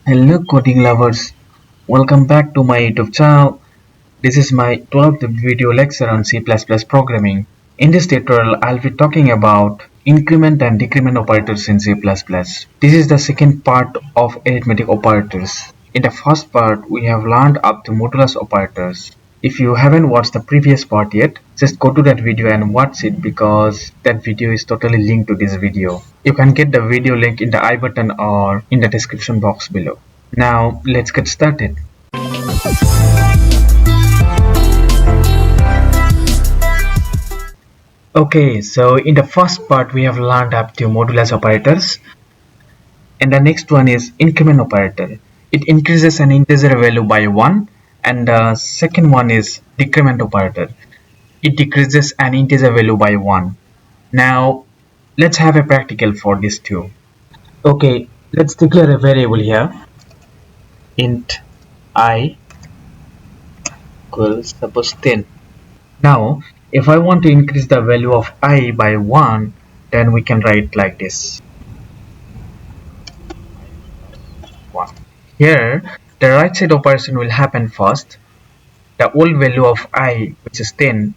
Hello coding lovers, welcome back to my YouTube channel. This is my 12th video lecture on C++ programming. In this tutorial, I'll be talking about increment and decrement operators in C++. This is the second part of arithmetic operators. In the first part, we have learned up to modulus operators. If you haven't watched the previous part yet, just go to that video and watch it because that video is totally linked to this video. You can get the video link in the I button or in the description box below. Now let's get started. Okay, so in the first part we have learned up to modulus operators, and the next one is increment operator. It increases an integer value by 1, and the second one is decrement operator. It decreases an integer value by 1. Now let's have a practical for these two. Okay, let's declare a variable here, int I equals suppose 10. Now if I want to increase the value of I by 1, then we can write like this. 1. Here the right side operation will happen first. The old value of I, which is 10,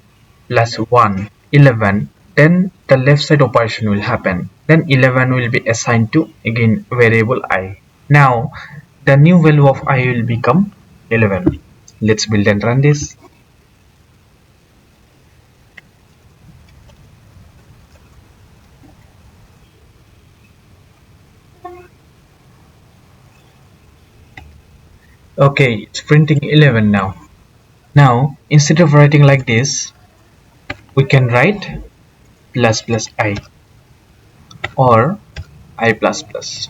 plus 1, 11. Then the left side operation will happen. Then 11 will be assigned to again variable I. Now the new value of I will become 11. Let's build and run this. Okay, it's printing 11 now. Now instead of writing like this, we can write plus plus I or I plus plus.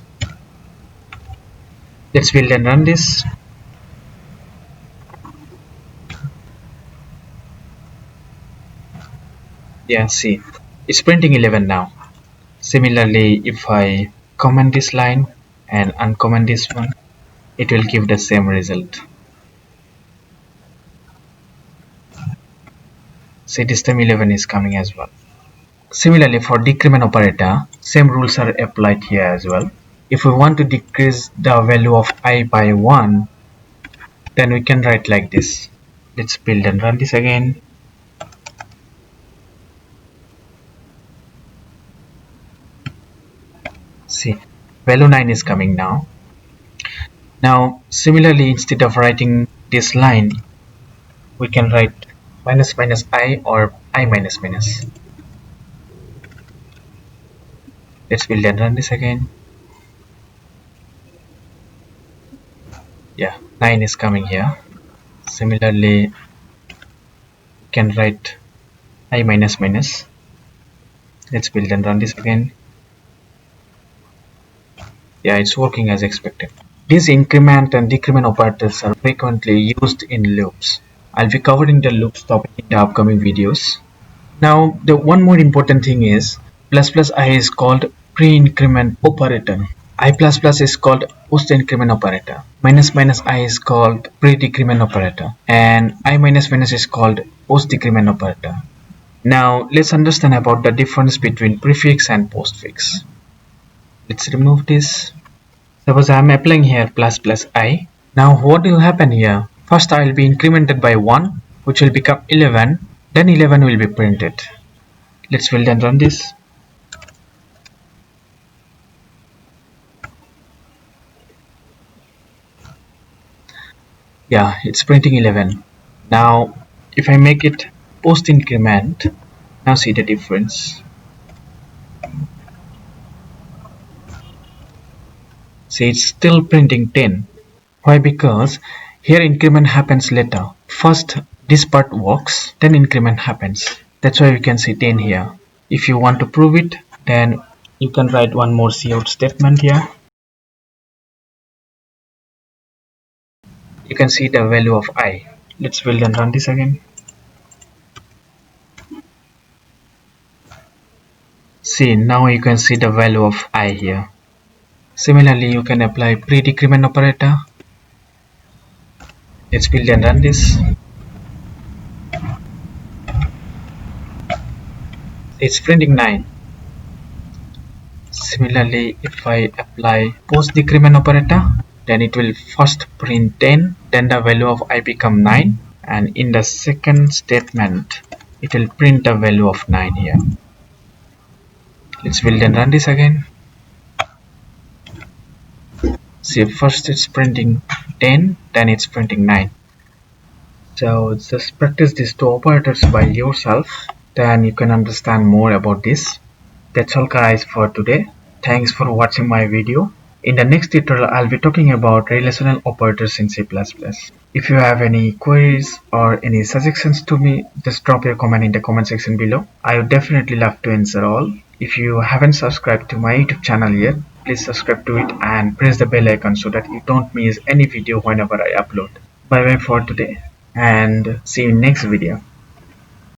Let's build and run this. Yeah, see, it's printing 11 now. Similarly, if I comment this line and uncomment this one, it will give the same result. See, this time 11 is coming as well. Similarly, for decrement operator, same rules are applied here as well. If we want to decrease the value of I by 1, then we can write like this. Let's build and run this again. See, value 9 is coming now. Now similarly, instead of writing this line, we can write minus minus I or I minus minus. Let's build and run this again. Yeah, 9 is coming here. Similarly, we can write I minus minus. Let's build and run this again. Yeah, it's working as expected. These increment and decrement operators are frequently used in loops. I'll be covering the loops topic in the upcoming videos. Now, the one more important thing is plus plus I is called pre-increment operator. I plus plus is called post-increment operator. Minus minus I is called pre-decrement operator. And I minus minus is called post-decrement operator. Now, let's understand about the difference between prefix and postfix. Let's remove this. Suppose I am applying here plus plus I. Now what will happen here? First I will be incremented by 1, which will become 11. Then 11 will be printed. Let's build and run this. Yeah, it's printing 11. Now if I make it post increment, now see the difference. See, it's still printing 10. Why? Because here increment happens later. First this part works, then increment happens. That's why we can see 10 here. If you want to prove it, then you can write one more cout statement here. You can see the value of I. Let's build and run this again. See, now you can see the value of I here. Similarly, you can apply pre-decrement operator. Let's build and run this. It's printing 9. Similarly, if I apply post-decrement operator, then it will first print 10, then the value of I become 9, and in the second statement it will print the value of 9 here. Let's will then run this again. See, first it's printing 10, then it's printing 9. So just practice these two operators by yourself, then you can understand more about this. That's all guys for today. Thanks for watching my video. In the next tutorial, I'll be talking about relational operators in C++. If you have any queries or any suggestions to me, just drop your comment in the comment section below. I would definitely love to answer all. If you haven't subscribed to my YouTube channel yet, please subscribe to it and press the bell icon so that you don't miss any video whenever I upload. Bye bye for today and see you in next video.